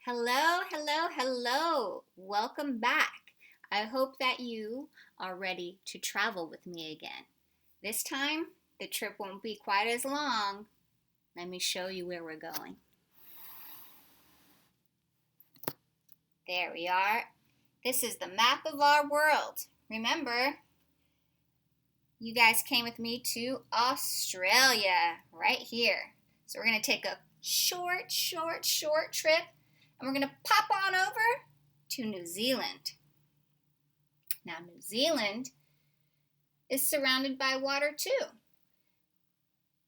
Hello, hello, hello. Welcome back. I hope that you are ready to travel with me again. This time, the trip won't be quite as long. Let me show you where we're going. There we are. This is the map of our world. Remember, you guys came with me to Australia, right here. So we're going to take a short trip, and we're going to pop on over to New Zealand. Now, New Zealand is surrounded by water too,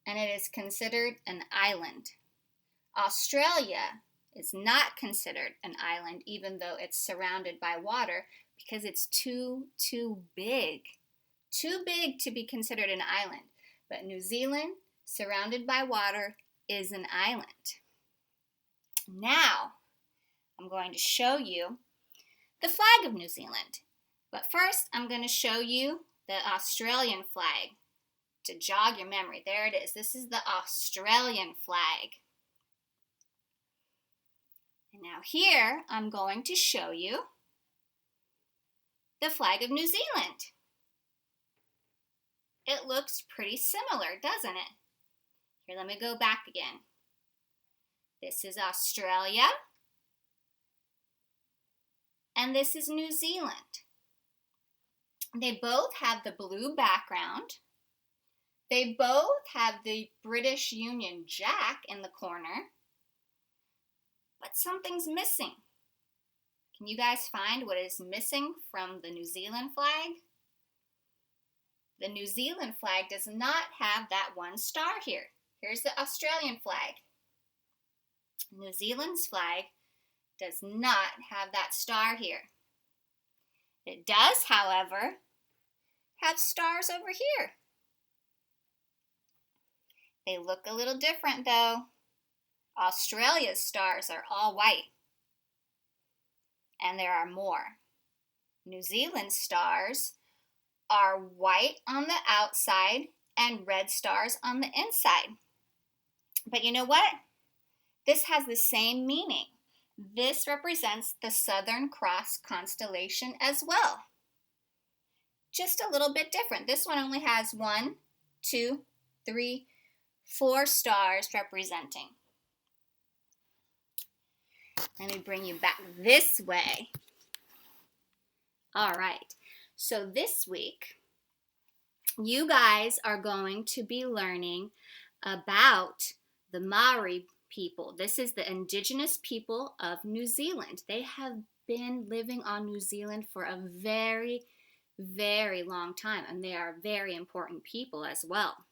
and it is considered an island. Australia is not considered an island, even though it's surrounded by water, because it's too big. Too big to be considered an island. But New Zealand, surrounded by water, is an island. Now, I'm going to show you the flag of New Zealand. But first, I'm going to show you the Australian flag to jog your memory. There it is. This is the Australian flag. And now here, I'm going to show you the flag of New Zealand. It looks pretty similar, doesn't it? Here, let me go back again. This is Australia, and this is New Zealand. They both have the blue background. They both have the British Union Jack in the corner, but something's missing. Can you guys find what is missing from the New Zealand flag? The New Zealand flag does not have that one star here. Here's the Australian flag. New Zealand's flag does not have that star here. It does, however, have stars over here. They look a little different though. Australia's stars are all white, and there are more. New Zealand's stars are white on the outside and red stars on the inside. But you know what? This has the same meaning. This represents the Southern Cross constellation as well. Just a little bit different. This one only has 1, 2, 3, 4 stars representing. Let me bring you back this way. All right. So this week, you guys are going to be learning about the Maori people. This is the indigenous people of New Zealand. They have been living on New Zealand for a very long time, and they are very important people as well.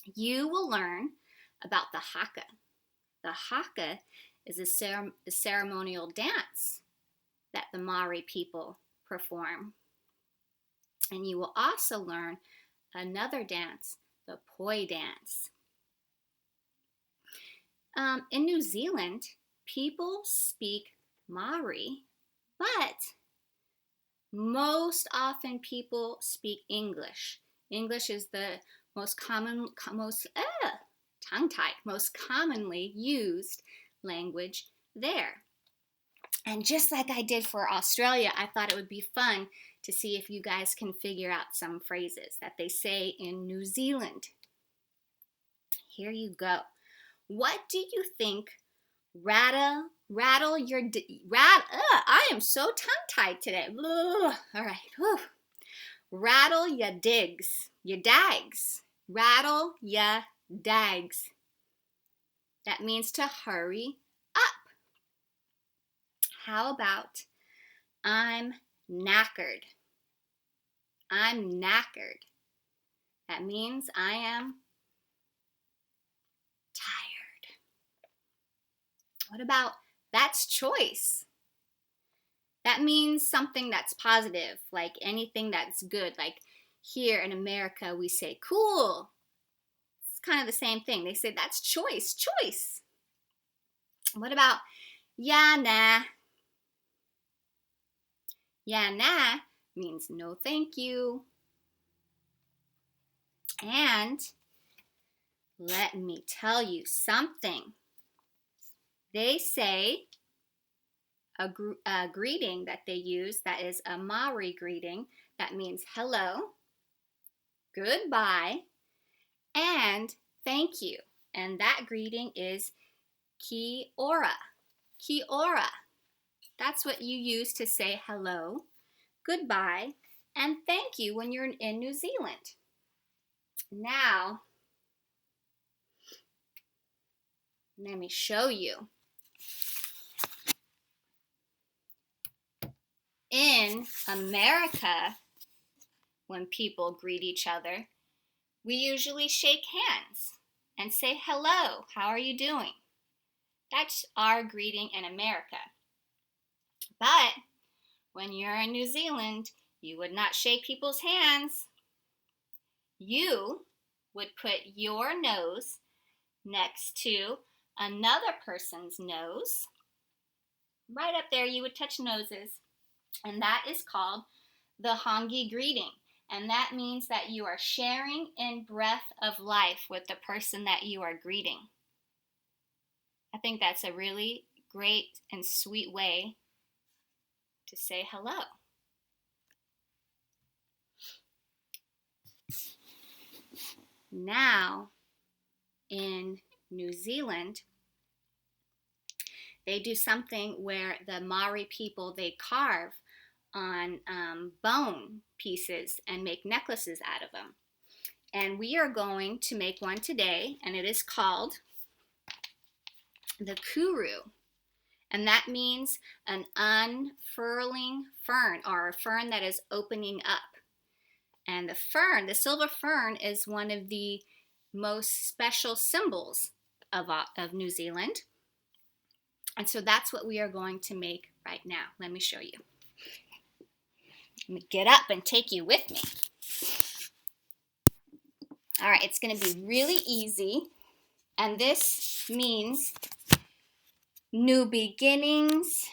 You will learn about the haka. The haka is a ceremonial dance that the Maori people perform. And you will also learn another dance, the poi dance. In New Zealand, people speak Maori, but most often people speak English. English is the most commonly used language there. And just like I did for Australia, I thought it would be fun to see if you guys can figure out some phrases that they say in New Zealand. Here you go. What do you think I am so tongue-tied today. All right. Whew. Rattle ya digs. Ya dags. Rattle ya dags. That means to hurry up. How about I'm knackered? I'm knackered. That means I am tired. What about that's choice? That means something that's positive, like anything that's good. Like here in America, we say cool. It's kind of the same thing. They say that's choice. What about yeah, nah? Yeah, nah means no thank you. And let me tell you something. They say a greeting that they use that is a Maori greeting that means hello, goodbye, and thank you. And that greeting is ki ora. Ki ora. That's what you use to say hello, goodbye, and thank you when you're in New Zealand. Now, let me show you. In America, when people greet each other, we usually shake hands and say hello, how are you doing? That's our greeting in America. But when you're in New Zealand, you would not shake people's hands. You would put your nose next to another person's nose. Right up there, you would touch noses. And that is called the Hongi greeting. And that means that you are sharing in breath of life with the person that you are greeting. I think that's a really great and sweet way to say hello. Now, in New Zealand, they do something where the Maori people, they carve on bone pieces and make necklaces out of them. And we are going to make one today, and it is called the kuru. And that means an unfurling fern, or a fern that is opening up. And the fern, the silver fern, is one of the most special symbols of New Zealand. And so that's what we are going to make right now. Let me show you. Let me get up and take you with me. All right, it's going to be really easy. And this means new beginnings.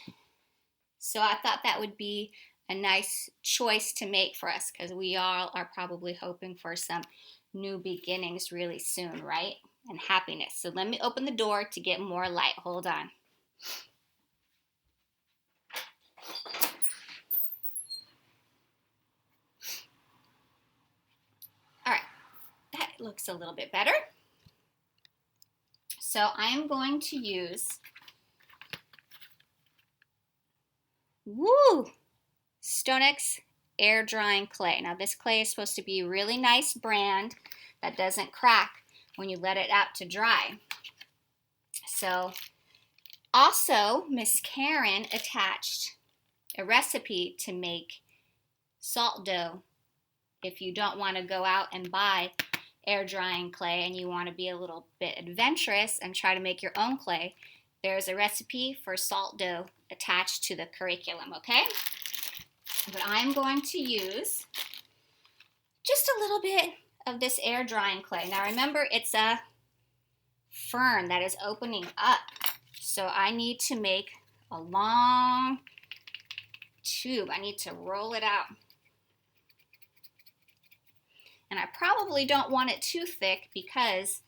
So I thought that would be a nice choice to make for us, because we all are probably hoping for some new beginnings really soon, right? And happiness. So let me open the door to get more light. Hold on. All right, that looks a little bit better. So I am going to use StoneX air drying clay. Now this clay is supposed to be a really nice brand that doesn't crack when you let it out to dry. So also, Miss Karen attached a recipe to make salt dough if you don't want to go out and buy air drying clay and you want to be a little bit adventurous and try to make your own clay. There's a recipe for salt dough attached to the curriculum, okay? But I'm going to use just a little bit of this air drying clay. Now remember, it's a fern that is opening up. So I need to make a long tube. I need to roll it out. And I probably don't want it too thick because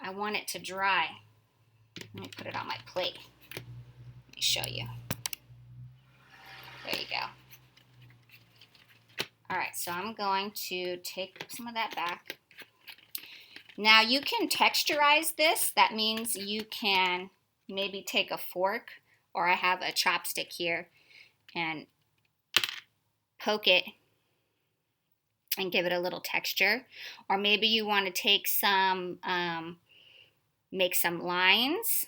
I want it to dry. Let me put it on my plate. Let me show you. There you go. All right, so I'm going to take some of that back. Now you can texturize this. That means you can maybe take a fork, or I have a chopstick here, and poke it and give it a little texture. Or maybe you want to take some, make some lines.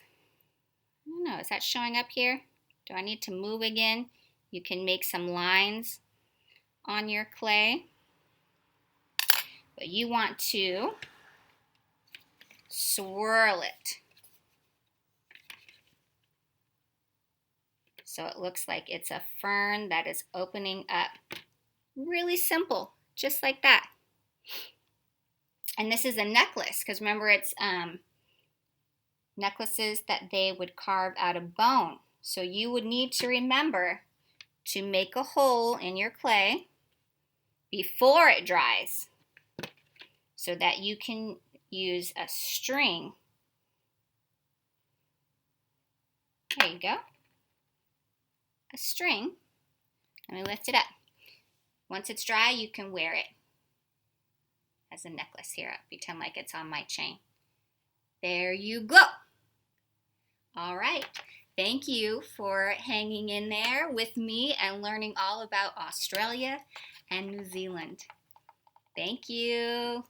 I don't know, is that showing up here? Do I need to move again? You can make some lines on your clay. But you want to swirl it so it looks like it's a fern that is opening up. Really simple, just like that. And this is a necklace, because remember, it's necklaces that they would carve out of bone. So you would need to remember to make a hole in your clay before it dries so that you can use a string. There you go. a string. Let me lift it up. Once it's dry, you can wear it as a necklace here. I'll pretend like it's on my chain. There you go. All right. Thank you for hanging in there with me and learning all about Australia and New Zealand. Thank you.